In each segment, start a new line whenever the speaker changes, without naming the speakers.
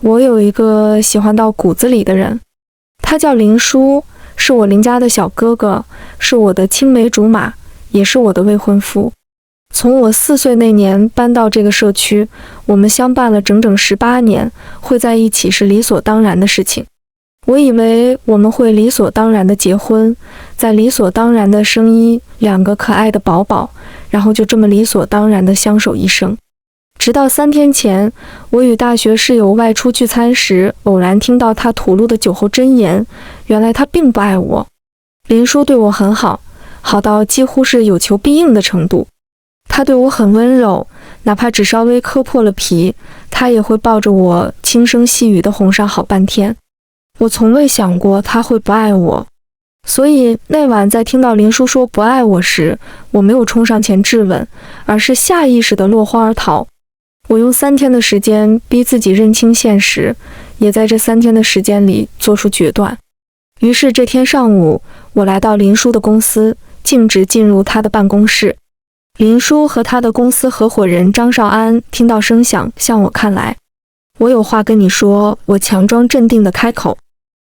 我有一个喜欢到骨子里的人，他叫林叔，是我林家的小哥哥，是我的青梅竹马，也是我的未婚夫。从我4岁那年搬到这个社区，我们相伴了整整18年，会在一起是理所当然的事情。我以为我们会理所当然的结婚，再理所当然的生2个可爱的宝宝，然后就这么理所当然的相守一生。直到3天前，我与大学室友外出聚餐时，偶然听到他吐露的酒后真言，原来他并不爱我。林叔对我很好，好到几乎是有求必应的程度。他对我很温柔，哪怕只稍微磕破了皮，他也会抱着我轻声细语地哄上好半天。我从未想过他会不爱我，所以那晚在听到林叔说不爱我时，我没有冲上前质问，而是下意识地落荒而逃。我用3天的时间逼自己认清现实，也在这3天的时间里做出决断。于是这天上午，我来到林叔的公司，径直进入他的办公室。林叔和他的公司合伙人张少安听到声响向我看来。我有话跟你说，我强装镇定地开口。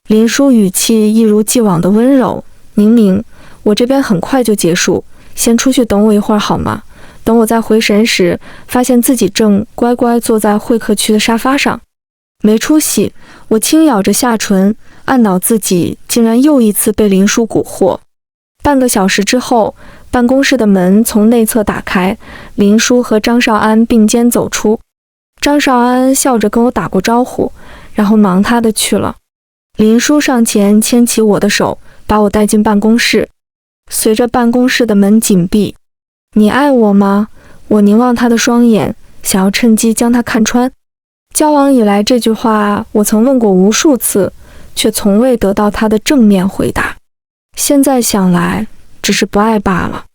林叔语气一如既往的温柔，宁宁，我这边很快就结束，先出去等我一会儿好吗？等我再回神时，发现自己正乖乖坐在会客区的沙发上。没出息，我轻咬着下唇，暗恼自己竟然又一次被林叔蛊惑。半个小时之后，办公室的门从内侧打开，林叔和张少安并肩走出。张少安笑着跟我打过招呼，然后忙他的去了。林叔上前牵起我的手，把我带进办公室。随着办公室的门紧闭，你爱我吗？我凝望他的双眼，想要趁机将他看穿。交往以来，这句话我曾问过无数次，却从未得到他的正面回答。现在想来，只是不爱罢了。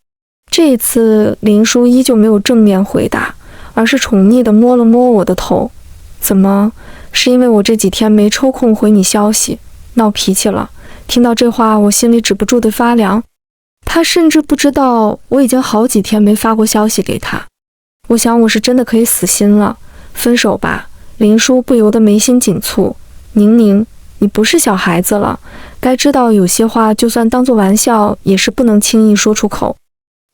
这一次，林叔依旧没有正面回答，而是宠溺地摸了摸我的头。怎么？是因为我这几天没抽空回你消息，闹脾气了？听到这话，我心里止不住地发凉。他甚至不知道我已经好几天没发过消息给他。我想我是真的可以死心了，分手吧。林叔不由得眉心紧蹙。宁宁，你不是小孩子了，该知道有些话就算当作玩笑，也是不能轻易说出口。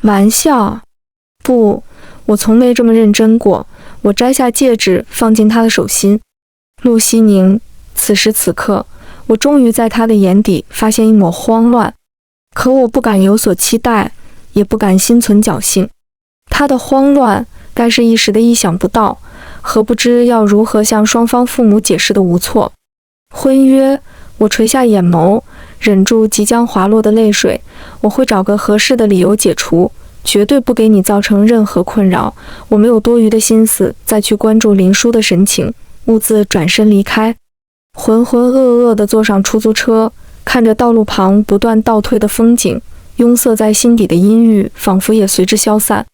玩笑？不，我从没这么认真过。我摘下戒指，放进他的手心。陆西宁，此时此刻，我终于在他的眼底发现一抹慌乱。可我不敢有所期待，也不敢心存侥幸。他的慌乱该是一时的意想不到，何不知要如何向双方父母解释的无措。婚约，我垂下眼眸，忍住即将滑落的泪水。我会找个合适的理由解除，绝对不给你造成任何困扰。我没有多余的心思再去关注林叔的神情，兀自转身离开。浑浑噩噩地坐上出租车，看着道路旁不断倒退的风景，拥塞在心底的阴郁仿佛也随之消散。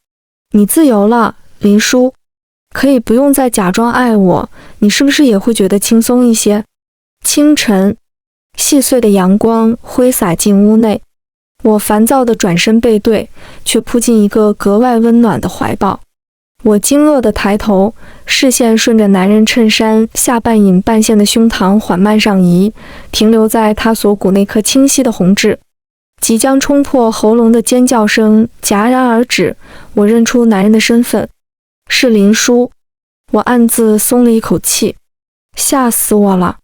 你自由了，林叔，可以不用再假装爱我，你是不是也会觉得轻松一些？清晨，细碎的阳光挥洒进屋内，我烦躁地转身背对，却扑进一个格外温暖的怀抱。我惊愕地抬头，视线顺着男人衬衫下半隐半现的胸膛缓慢上移，停留在他锁骨那颗清晰的红痣。即将冲破喉咙的尖叫声戛然而止，我认出男人的身份，是林叔。我暗自松了一口气，吓死我了，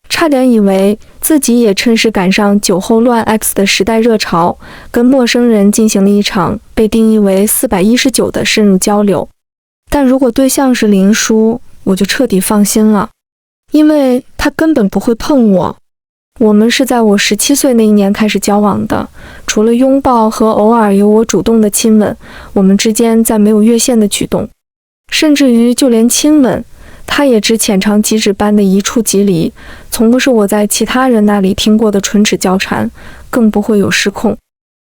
差点以为自己也趁势赶上酒后乱 X 的时代热潮，跟陌生人进行了一场被定义为419的深入交流。但如果对象是林叔，我就彻底放心了，因为他根本不会碰我。我们是在我17岁那一年开始交往的，除了拥抱和偶尔由我主动的亲吻，我们之间再没有越线的举动，甚至于就连亲吻，他也只浅尝即止般的一触即离，从不是我在其他人那里听过的唇齿交缠，更不会有失控。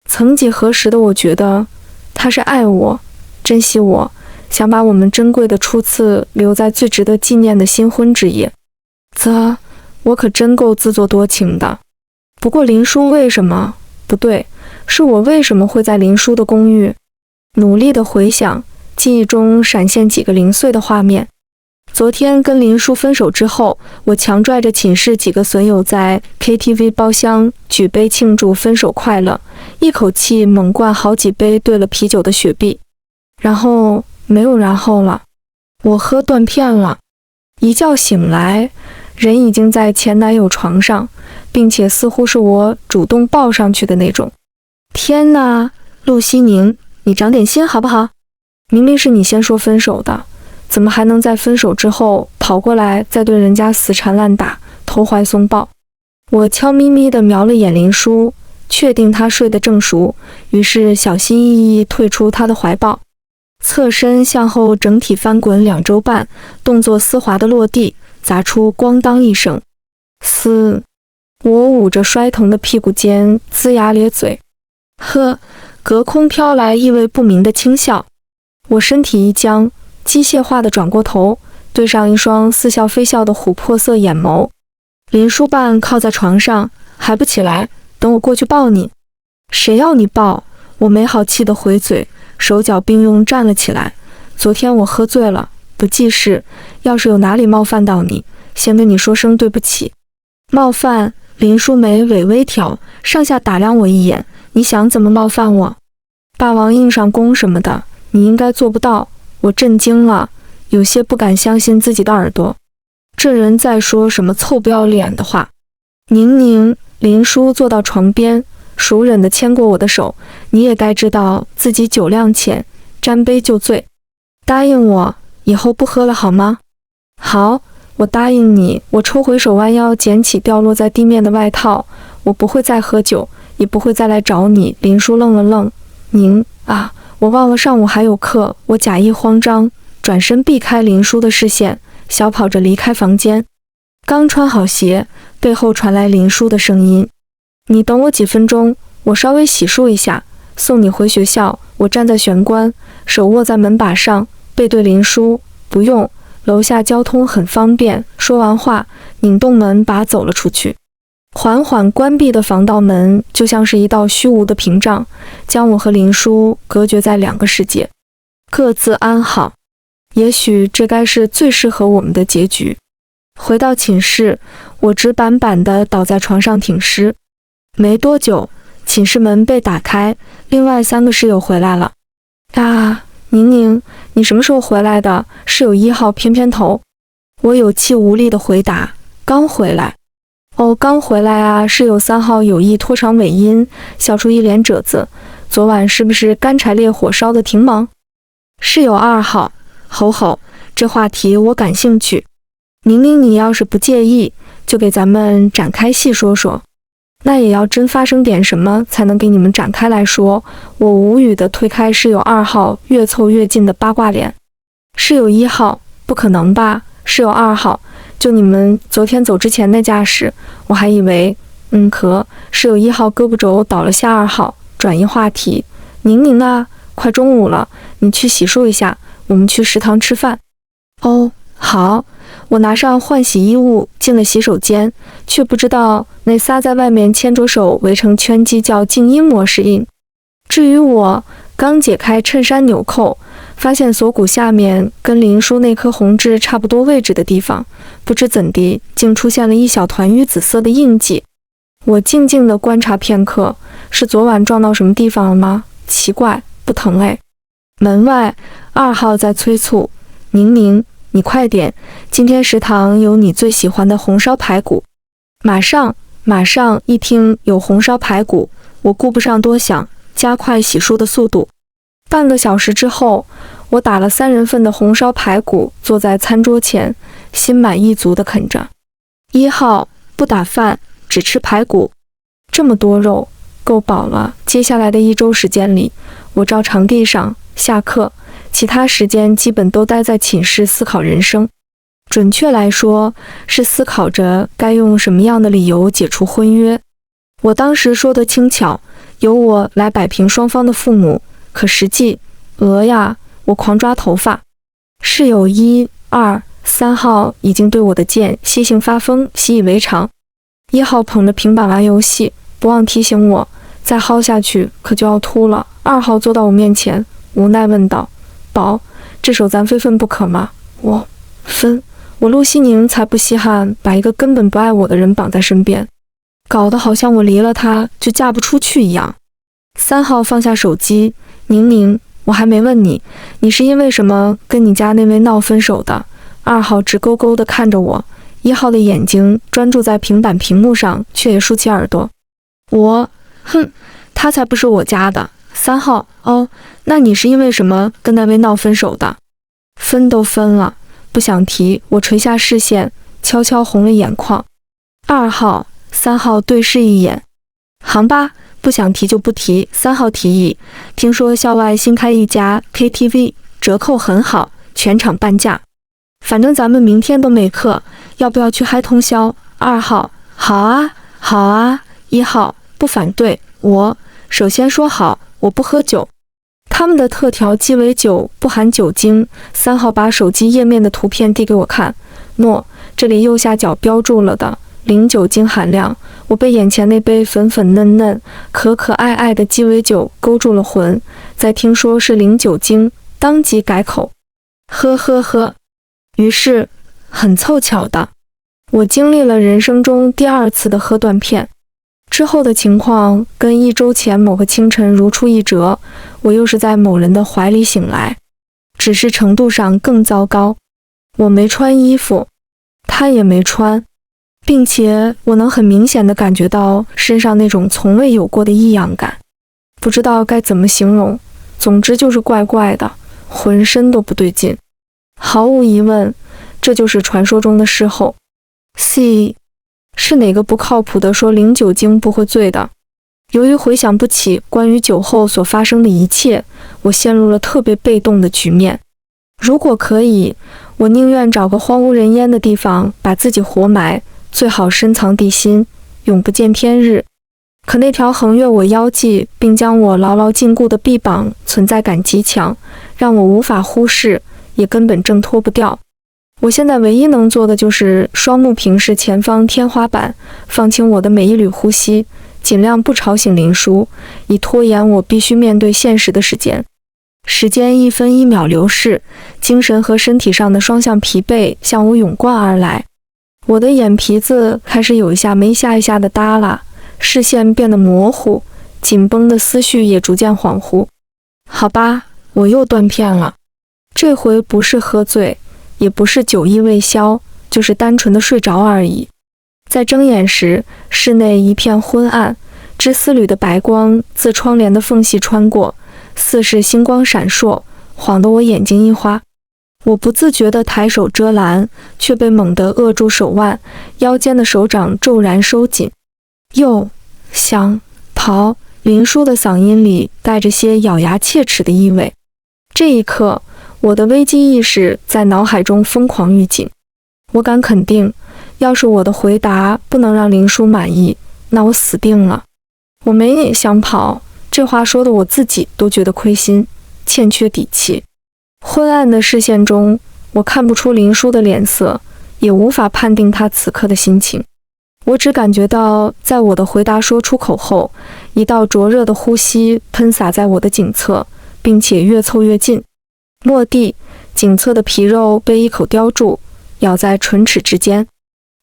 曾几何时的我觉得他是爱我，珍惜我，想把我们珍贵的初次留在最值得纪念的新婚之夜。我可真够自作多情的。不过林叔为什么？不对，是我为什么会在林叔的公寓？努力的回想，记忆中闪现几个零碎的画面。昨天跟林叔分手之后，我强拽着寝室几个损友在 KTV 包厢举杯庆祝分手快乐，一口气猛灌好几杯兑了啤酒的雪碧。然后没有然后了，我喝断片了。一觉醒来，人已经在前男友床上，并且似乎是我主动抱上去的那种。天哪，陆西宁，你长点心好不好？明明是你先说分手的，怎么还能在分手之后跑过来再对人家死缠烂打，投怀送抱？我悄咪咪地瞄了眼林叔，确定他睡得正熟，于是小心翼翼退出他的怀抱，侧身向后整体翻滚2周半，动作丝滑地落地，砸出咣当一声。嘶！我捂着摔疼的屁股尖，龇牙咧嘴。呵，隔空飘来意味不明的轻笑。我身体一僵，机械化地转过头，对上一双似笑非笑的琥珀色眼眸。林叔半靠在床上，还不起来，等我过去抱你。谁要你抱？我没好气地回嘴，手脚并用站了起来。昨天我喝醉了，不记事，要是有哪里冒犯到你，先跟你说声对不起。冒犯？林叔眉尾微挑，上下打量我一眼，你想怎么冒犯我？霸王硬上弓什么的，你应该做不到。我震惊了，有些不敢相信自己的耳朵。这人在说什么臭不要脸的话？宁宁，林叔坐到床边，熟稔地牵过我的手，你也该知道自己酒量浅，沾杯就醉。答应我，以后不喝了好吗？好，我答应你。我抽回手，弯腰捡起掉落在地面的外套。我不会再喝酒，也不会再来找你。林叔愣了愣，您啊，我忘了上午还有课。我假意慌张，转身避开林叔的视线，小跑着离开房间。刚穿好鞋，背后传来林叔的声音：你等我几分钟，我稍微洗漱一下，送你回学校。我站在玄关，手握在门把上，背对林叔：不用，楼下交通很方便。说完话，拧动门把走了出去。缓缓关闭的防盗门就像是一道虚无的屏障，将我和林叔隔绝在2个世界，各自安好。也许这该是最适合我们的结局。回到寝室，我直板板地倒在床上挺尸。没多久，寝室门被打开，另外3个室友回来了。啊，宁宁，你什么时候回来的？室友1号偏偏头。我有气无力地回答：刚回来。哦，刚回来啊。室友3号有意拖长尾音，笑出一脸褶子。昨晚是不是干柴烈火烧得挺猛？室友2号，吼吼，这话题我感兴趣。宁宁，你要是不介意，就给咱们展开细说说。那也要真发生点什么才能给你们展开来说。我无语地推开室友2号越凑越近的八卦脸。室友1号，不可能吧？室友2号，就你们昨天走之前那架势，我还以为……室友1号胳膊肘倒了下2号，转移话题。宁宁啊，快中午了，你去洗漱一下，我们去食堂吃饭。哦，好。我拿上换洗衣物进了洗手间，却不知道那仨在外面牵着手围成圈鸡叫静音模式音。至于我，刚解开衬衫纽扣，发现锁骨下面跟林叔那颗红痣差不多位置的地方，不知怎地竟出现了一小团淤紫色的印记。我静静地观察片刻，是昨晚撞到什么地方了吗？奇怪，不疼哎。门外2号在催促：宁宁，你快点，今天食堂有你最喜欢的红烧排骨。马上！一听有红烧排骨，我顾不上多想，加快洗漱的速度。半个小时之后，我打了3人份的红烧排骨，坐在餐桌前，心满意足地啃着。1号，不打饭，只吃排骨。这么多肉，够饱了。接下来的1周时间里，我照常地上下课，其他时间基本都待在寝室思考人生。准确来说，是思考着该用什么样的理由解除婚约。我当时说的轻巧，由我来摆平双方的父母，可实际，呀，我狂抓头发。室友1、2、3号已经对我的贱习性发疯，习以为常。1号捧着平板玩游戏，不忘提醒我，再薅下去可就要秃了。2号坐到我面前，无奈问道：宝，这手咱非分不可吗？分，我陆西宁才不稀罕把一个根本不爱我的人绑在身边，搞得好像我离了他就嫁不出去一样。3号放下手机，宁，我还没问你，你是因为什么跟你家那位闹分手的？2号直勾勾地看着我，1号的眼睛专注在平板屏幕上，却也竖起耳朵。他才不是我家的。3号，哦，那你是因为什么跟那位闹分手的？分都分了，不想提。我垂下视线，悄悄红了眼眶。2号、3号对视一眼，行吧，不想提就不提。3号提议，听说校外新开一家 KTV， 折扣很好，全场半价。反正咱们明天都没课，要不要去嗨通宵？2号，好啊，好啊。1号，不反对。我首先说好，我不喝酒。他们的特调鸡尾酒不含酒精。3号把手机页面的图片递给我看，诺，这里右下角标注了的，零酒精含量。我被眼前那杯粉粉嫩嫩、可可爱爱的鸡尾酒勾住了魂，再听说是零酒精，当即改口，喝。于是，很凑巧的，我经历了人生中第2次的喝断片。之后的情况跟1周前某个清晨如出一辙，我又是在某人的怀里醒来，只是程度上更糟糕。我没穿衣服，他也没穿，并且我能很明显地感觉到身上那种从未有过的异样感，不知道该怎么形容，总之就是怪怪的，浑身都不对劲。毫无疑问，这就是传说中的事后。是哪个不靠谱的说零酒精不会醉的？由于回想不起关于酒后所发生的一切，我陷入了特别被动的局面。如果可以，我宁愿找个荒无人烟的地方把自己活埋，最好深藏地心，永不见天日。可那条横越我腰际并将我牢牢禁锢的臂膀存在感极强，让我无法忽视，也根本挣脱不掉。我现在唯一能做的就是双目平视前方天花板，放轻我的每一缕呼吸，尽量不吵醒林叔，以拖延我必须面对现实的时间。时间1分1秒流逝，精神和身体上的双向疲惫向我涌灌而来。我的眼皮子开始有一下没下一下的耷拉，视线变得模糊，紧绷的思绪也逐渐恍惚。好吧，我又断片了。这回不是喝醉，也不是酒意未消，就是单纯的睡着而已。在睁眼时，室内一片昏暗，织丝缕的白光自窗帘的缝隙穿过，似是星光闪烁，晃得我眼睛一花。我不自觉地抬手遮拦，却被猛地扼住手腕，腰间的手掌骤然收紧。又想跑，林叔的嗓音里带着些咬牙切齿的意味。这一刻，我的危机意识在脑海中疯狂预警。我敢肯定，要是我的回答不能让林叔满意，那我死定了。我没想跑，这话说的我自己都觉得亏心，欠缺底气。昏暗的视线中，我看不出林叔的脸色，也无法判定他此刻的心情。我只感觉到，在我的回答说出口后，一道灼热的呼吸喷洒在我的颈侧，并且越凑越近。落地，颈侧的皮肉被一口叼住，咬在唇齿之间，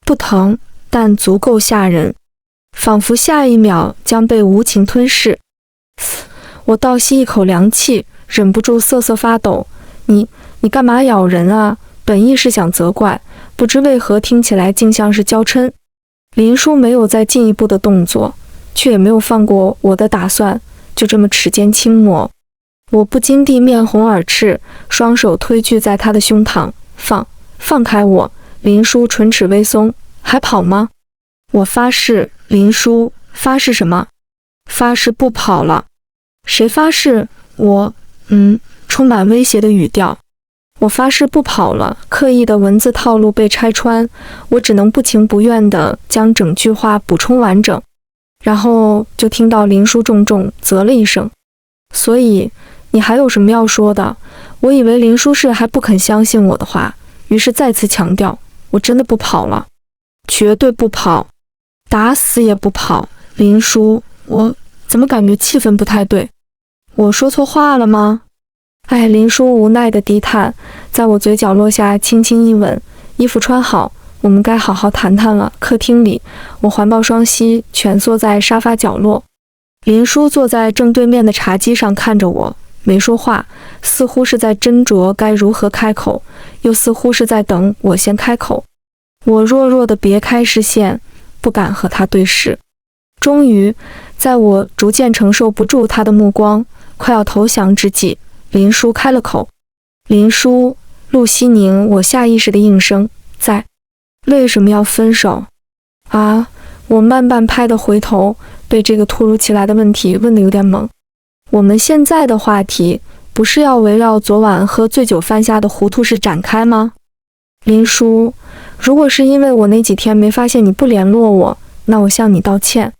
不疼，但足够吓人，仿佛下一秒将被无情吞噬。我倒吸一口凉气，忍不住瑟瑟发抖。你干嘛咬人啊？本意是想责怪，不知为何听起来竟像是娇嗔。林叔没有再进一步的动作，却也没有放过我的打算，就这么齿间轻磨。我不禁地面红耳赤，双手推拒在他的胸膛，放开我！林叔唇齿微松，还跑吗？我发誓，林叔，发誓什么？发誓不跑了。谁发誓？我，充满威胁的语调。我发誓不跑了。刻意的文字套路被拆穿，我只能不情不愿地将整句话补充完整，然后就听到林叔重重啧了一声。所以你还有什么要说的？我以为林叔是还不肯相信我的话，于是再次强调，我真的不跑了，绝对不跑，打死也不跑。林叔，我怎么感觉气氛不太对？我说错话了吗？哎，林叔无奈地低叹，在我嘴角落下轻轻一吻。衣服穿好，我们该好好谈谈了。客厅里，我环抱双膝，蜷缩在沙发角落。林叔坐在正对面的茶几上看着我，没说话，似乎是在斟酌该如何开口，又似乎是在等我先开口。我弱弱地别开视线，不敢和他对视。终于，在我逐渐承受不住他的目光，快要投降之际，林叔开了口。林叔，陆西宁，我下意识的应声，在。为什么要分手？啊！我慢半拍的回头，被这个突如其来的问题问得有点懵。我们现在的话题不是要围绕昨晚喝醉酒犯下的糊涂事展开吗？林叔，如果是因为我那几天没发现你不联络我，那我向你道歉。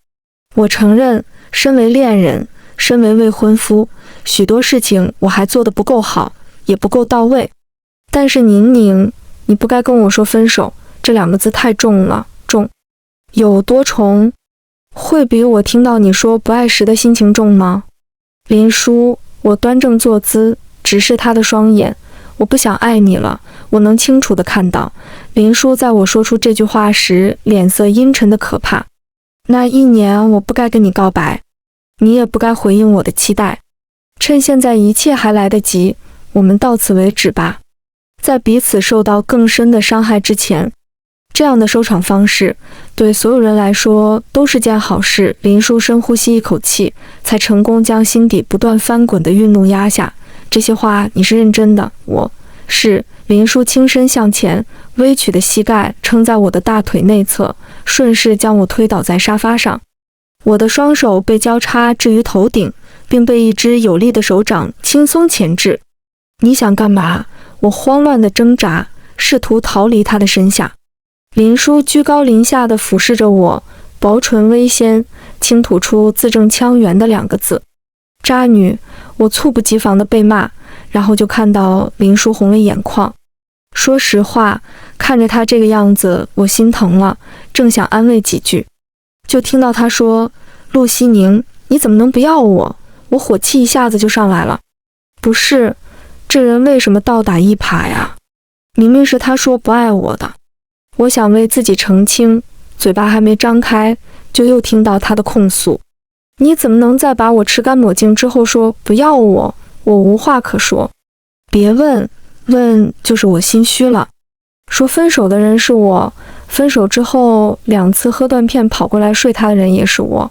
我承认，身为恋人，身为未婚夫，许多事情我还做得不够好，也不够到位。但是宁，你不该跟我说分手，这两个字太重了，重。有多重？会比我听到你说不爱时的心情重吗？林叔，我端正坐姿，直视他的双眼。我不想爱你了。我能清楚地看到，林叔在我说出这句话时，脸色阴沉的可怕。那一年，我不该跟你告白，你也不该回应我的期待。趁现在一切还来得及，我们到此为止吧，在彼此受到更深的伤害之前。这样的收场方式，对所有人来说都是件好事。林叔深呼吸一口气，才成功将心底不断翻滚的愠怒压下。这些话你是认真的？我是。林叔轻身向前，微曲的膝盖撑在我的大腿内侧，顺势将我推倒在沙发上。我的双手被交叉置于头顶，并被一只有力的手掌轻松钳制。你想干嘛？我慌乱地挣扎，试图逃离他的身下。林叔居高临下地俯视着我，薄唇微掀，轻吐出字正腔圆的两个字：渣女。我猝不及防地被骂，然后就看到林叔红了眼眶。说实话，看着他这个样子，我心疼了，正想安慰几句，就听到他说：陆西宁，你怎么能不要我？我火气一下子就上来了。不是，这人为什么倒打一耙呀？明明是他说不爱我的。我想为自己澄清，嘴巴还没张开，就又听到他的控诉：你怎么能在把我吃干抹净之后说不要我？我无话可说。别问就是我心虚了。说分手的人是我，分手之后2次喝断片跑过来睡他的人也是我。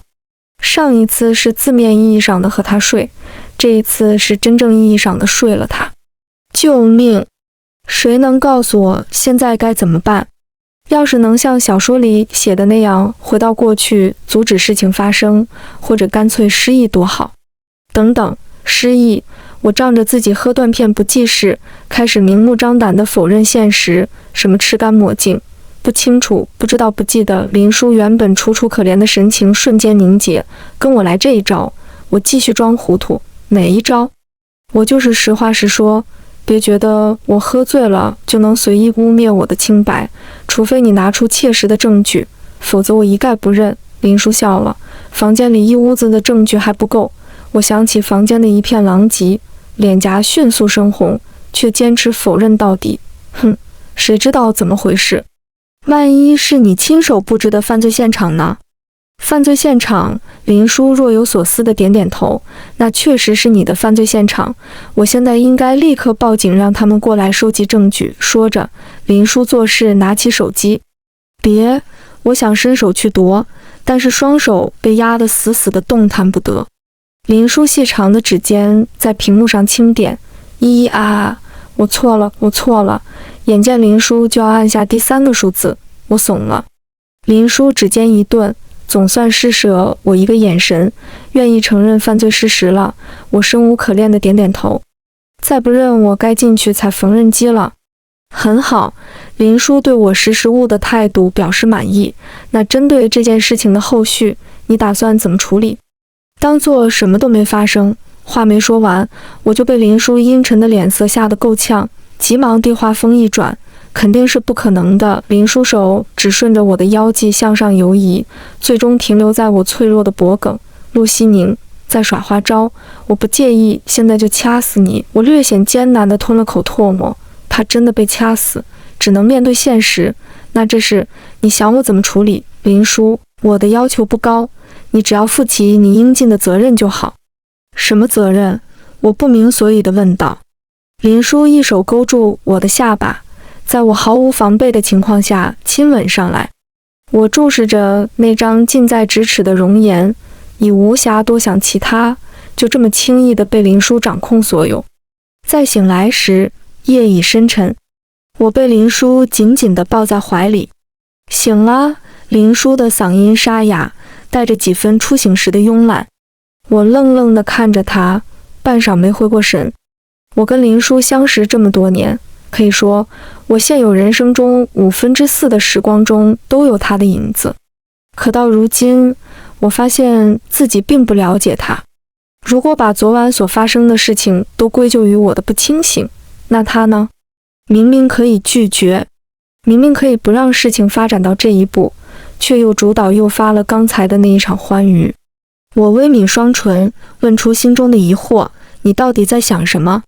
上一次是字面意义上的和他睡，这一次是真正意义上的睡了他。救命！谁能告诉我现在该怎么办？要是能像小说里写的那样回到过去，阻止事情发生，或者干脆失忆多好。等等，失忆。我仗着自己喝断片不记事，开始明目张胆地否认现实。什么吃干抹净？不清楚，不知道，不记得。林叔原本楚楚可怜的神情瞬间凝结，跟我来这一招。我继续装糊涂。哪一招？我就是实话实说，别觉得我喝醉了就能随意污蔑我的清白，除非你拿出切实的证据，否则我一概不认。林叔笑了，房间里一屋子的证据还不够。我想起房间的一片狼藉，脸颊迅速升红，却坚持否认到底。哼，谁知道怎么回事？万一是你亲手布置的犯罪现场呢？犯罪现场？林叔若有所思地点点头。那确实是你的犯罪现场。我现在应该立刻报警，让他们过来收集证据。说着，林叔做事拿起手机。别！我想伸手去夺，但是双手被压得死死的，动弹不得。林叔细长的指尖在屏幕上轻点，我错了。眼见林叔就要按下第3个数字，我怂了。林叔指尖一顿，总算施舍我一个眼神，愿意承认犯罪事实了。我生无可恋的点点头。再不认，我该进去踩缝纫机了。很好，林叔对我识时务的态度表示满意。那针对这件事情的后续，你打算怎么处理？当作什么都没发生。话没说完，我就被林叔阴沉的脸色吓得够呛，急忙地话锋一转：肯定是不可能的。林叔手只顺着我的腰际向上游移，最终停留在我脆弱的脖颈。陆西宁，在耍花招，我不介意，现在就掐死你。我略显艰难地吞了口唾沫，怕真的被掐死，只能面对现实。那这事你想我怎么处理？林叔，我的要求不高，你只要负起你应尽的责任就好。什么责任？我不明所以地问道。林叔一手勾住我的下巴，在我毫无防备的情况下亲吻上来。我注视着那张近在咫尺的容颜，已无暇多想其他，就这么轻易地被林叔掌控所有。再醒来时，夜已深沉，我被林叔紧紧地抱在怀里。醒了，林叔的嗓音沙哑，带着几分初醒时的慵懒。我愣愣地看着他，半晌没回过神。我跟林叔相识这么多年，可以说我现有人生中4/5的时光中都有他的影子。可到如今，我发现自己并不了解他。如果把昨晚所发生的事情都归咎于我的不清醒，那他呢？明明可以拒绝，明明可以不让事情发展到这一步，却又主导诱发了刚才的那一场欢愉。我微抿双唇，问出心中的疑惑：你到底在想什么？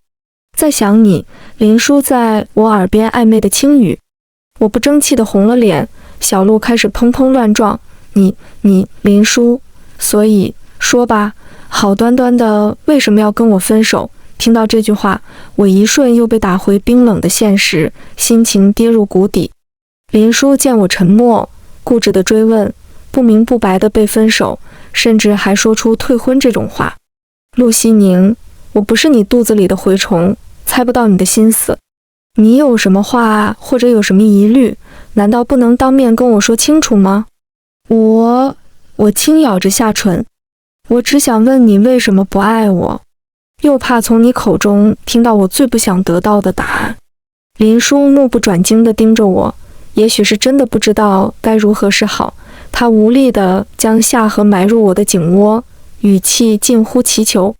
在想你。林叔在我耳边暧昧的轻语。我不争气地红了脸，小鹿开始砰砰乱撞。你，林叔，所以说吧，好端端的为什么要跟我分手？听到这句话，我一瞬又被打回冰冷的现实，心情跌入谷底。林叔见我沉默，固执地追问，不明不白的被分手，甚至还说出退婚这种话。陆西宁，我不是你肚子里的蛔虫，猜不到你的心思。你有什么话或者有什么疑虑，难道不能当面跟我说清楚吗？我轻咬着下唇，我只想问你为什么不爱我，又怕从你口中听到我最不想得到的答案。林叔目不转睛地盯着我，也许是真的不知道该如何是好，他无力地将下颌埋入我的颈窝，语气近乎祈求。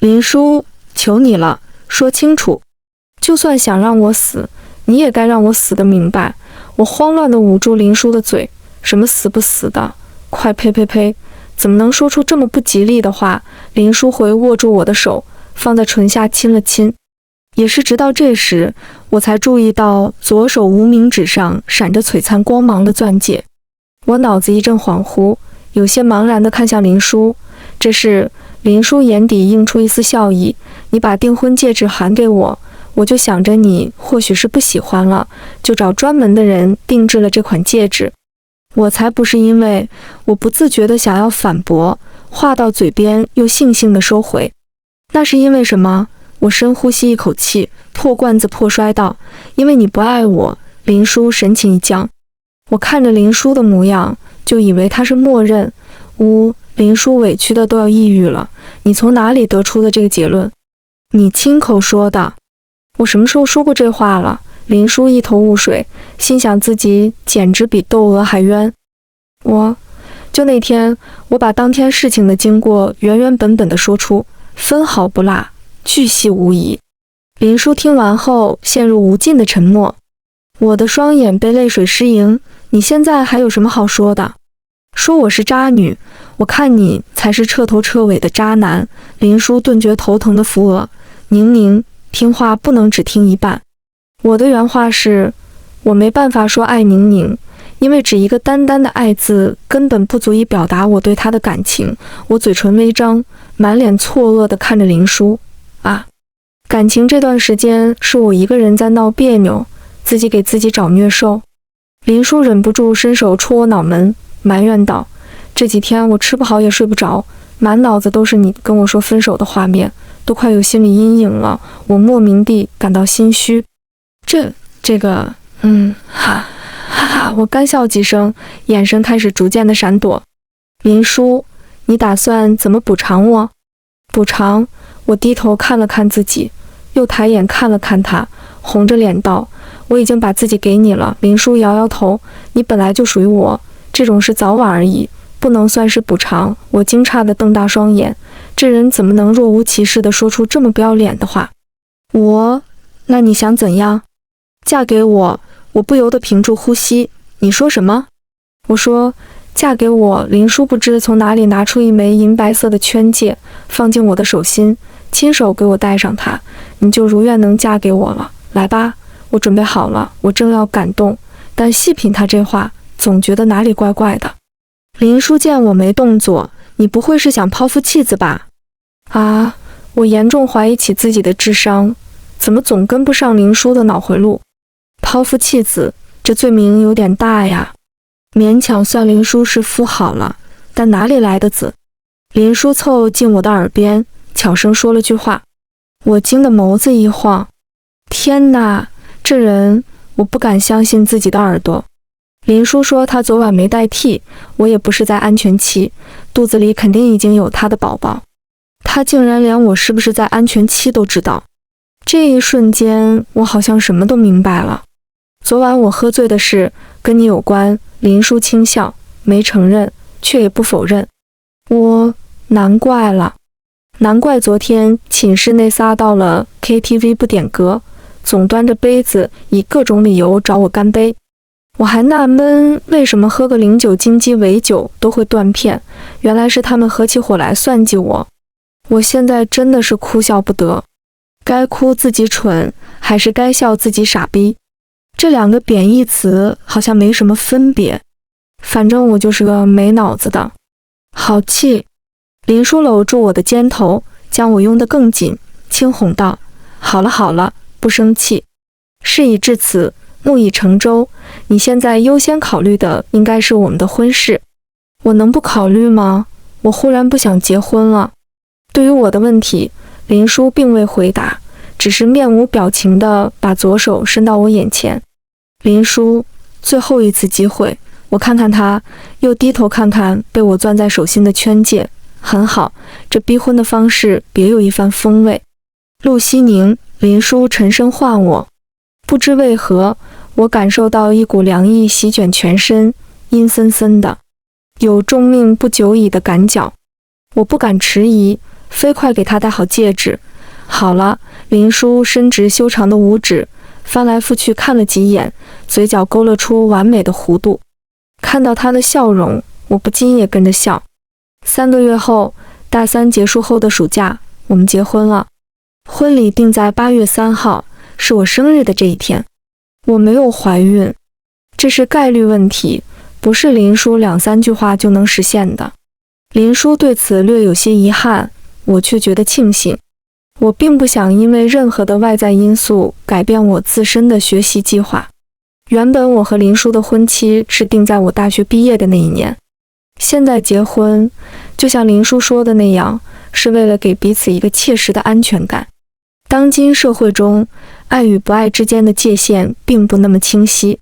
林叔，求你了，说清楚，就算想让我死，你也该让我死得明白。我慌乱地捂住林叔的嘴，什么死不死的，快呸，怎么能说出这么不吉利的话？林叔回握住我的手，放在唇下亲了亲。也是直到这时，我才注意到左手无名指上闪着璀璨光芒的钻戒。我脑子一阵恍惚，有些茫然地看向林叔。这时林叔眼底映出一丝笑意，你把订婚戒指还给我，我就想着你或许是不喜欢了，就找专门的人定制了这款戒指。我才不是因为我不自觉地想要反驳，话到嘴边又悻悻地收回。那是因为什么？我深呼吸一口气，破罐子破摔道：因为你不爱我。林叔神情一僵，我看着林叔的模样，就以为他是默认。林叔委屈的都要抑郁了。你从哪里得出的这个结论？你亲口说的。我什么时候说过这话了？林叔一头雾水，心想自己简直比窦娥还冤。就那天，我把当天事情的经过原本地说出，分毫不落，巨细无遗。林叔听完后陷入无尽的沉默。我的双眼被泪水湿盈。你现在还有什么好说的？说我是渣女，我看你才是彻头彻尾的渣男。林叔顿觉头疼的扶额。宁，听话不能只听一半。我的原话是，我没办法说爱宁，因为只一个单单的爱字根本不足以表达我对他的感情。我嘴唇微张，满脸错愕地看着林叔。感情这段时间是我一个人在闹别扭，自己给自己找虐受。林叔忍不住伸手戳我脑门，埋怨道：这几天我吃不好也睡不着，满脑子都是你跟我说分手的画面，都快有心理阴影了。我莫名地感到心虚。我干笑几声，眼神开始逐渐的闪躲。林叔，你打算怎么补偿我？补偿？我低头看了看自己，又抬眼看了看他，红着脸道：我已经把自己给你了。林叔摇摇头，你本来就属于我，这种事早晚而已，不能算是补偿。我惊诧地瞪大双眼，这人怎么能若无其事地说出这么不要脸的话？那你想怎样？嫁给我？我不由得屏住呼吸。你说什么？我说，嫁给我。林叔不知从哪里拿出一枚银白色的圈戒，放进我的手心，亲手给我戴上它。你就如愿能嫁给我了。来吧，我准备好了。我正要感动，但细品他这话，总觉得哪里怪怪的。林叔见我没动作，你不会是想抛夫弃子吧？啊，我严重怀疑起自己的智商，怎么总跟不上林叔的脑回路？抛夫弃子，这罪名有点大呀。勉强算林叔是夫好了，但哪里来的子？林叔凑近我的耳边，悄声说了句话。我惊得眸子一晃，天哪，这人，我不敢相信自己的耳朵。林叔说他昨晚没带替，我也不是在安全期，肚子里肯定已经有他的宝宝。他竟然连我是不是在安全期都知道。这一瞬间，我好像什么都明白了。昨晚我喝醉的事跟你有关。林叔轻笑，没承认，却也不否认。难怪了，难怪昨天寝室内仨到了 KTV 不点歌，总端着杯子以各种理由找我干杯。我还纳闷为什么喝个09金鸡尾酒都会断片，原来是他们合起伙来算计我。我现在真的是哭笑不得，该哭自己蠢，还是该笑自己傻逼？这两个贬义词好像没什么分别，反正我就是个没脑子的。好气！林叔搂住我的肩头，将我拥得更紧，轻哄道：好了好了，不生气。事已至此，木已成舟，你现在优先考虑的应该是我们的婚事。我能不考虑吗？我忽然不想结婚了。对于我的问题，林叔并未回答，只是面无表情地把左手伸到我眼前。林叔，最后一次机会。我看看他，又低头看看被我攥在手心的圈戒。很好，这逼婚的方式别有一番风味。陆西宁，林叔沉声唤我。不知为何，我感受到一股凉意席卷全身，阴森森的，有重命不久矣的赶脚。我不敢迟疑，飞快给他戴好戒指。好了，林叔伸直修长的五指，翻来覆去看了几眼，嘴角勾勒出完美的弧度。看到他的笑容，我不禁也跟着笑。3个月后，大3结束后的暑假，我们结婚了。婚礼定在8月3号，是我生日的这一天。我没有怀孕，这是概率问题，不是林叔2、3句话就能实现的。林叔对此略有些遗憾，我却觉得庆幸。我并不想因为任何的外在因素改变我自身的学习计划。原本我和林叔的婚期是定在我大学毕业的那一年，现在结婚，就像林叔说的那样，是为了给彼此一个切实的安全感。当今社会中，爱与不爱之间的界限并不那么清晰，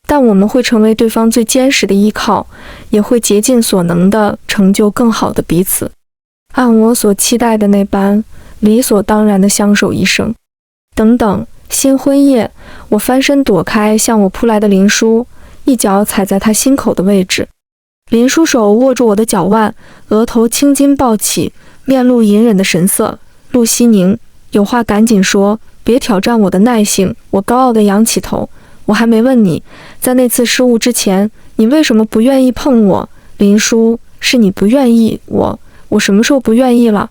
但我们会成为对方最坚实的依靠，也会竭尽所能地成就更好的彼此。按我所期待的那般，理所当然地相守一生。等等，新婚夜，我翻身躲开向我扑来的林叔，一脚踩在他心口的位置。林叔手握住我的脚腕，额头青筋暴起，面露隐忍的神色。陆西宁，有话赶紧说，别挑战我的耐性。我高傲地仰起头，我还没问你，在那次失误之前，你为什么不愿意碰我？林叔，是你不愿意，我什么时候不愿意了？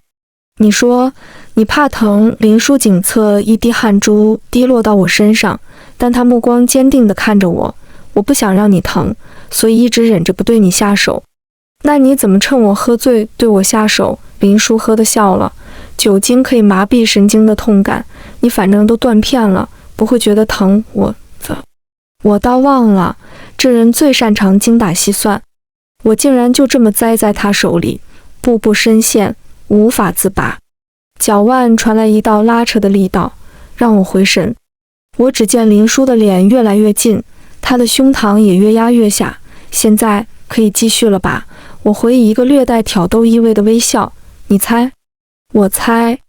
你说你怕疼。林叔颈侧一滴汗珠滴落到我身上，但他目光坚定地看着我。我不想让你疼，所以一直忍着不对你下手。那你怎么趁我喝醉对我下手？林叔呵地笑了。酒精可以麻痹神经的痛感，你反正都断片了，不会觉得疼。我倒忘了，这人最擅长精打细算。我竟然就这么栽在他手里，步步深陷，无法自拔。脚腕传来一道拉扯的力道，让我回神。我只见林叔的脸越来越近，他的胸膛也越压越下。现在可以继续了吧？我回以一个略带挑逗意味的微笑。你猜？我猜。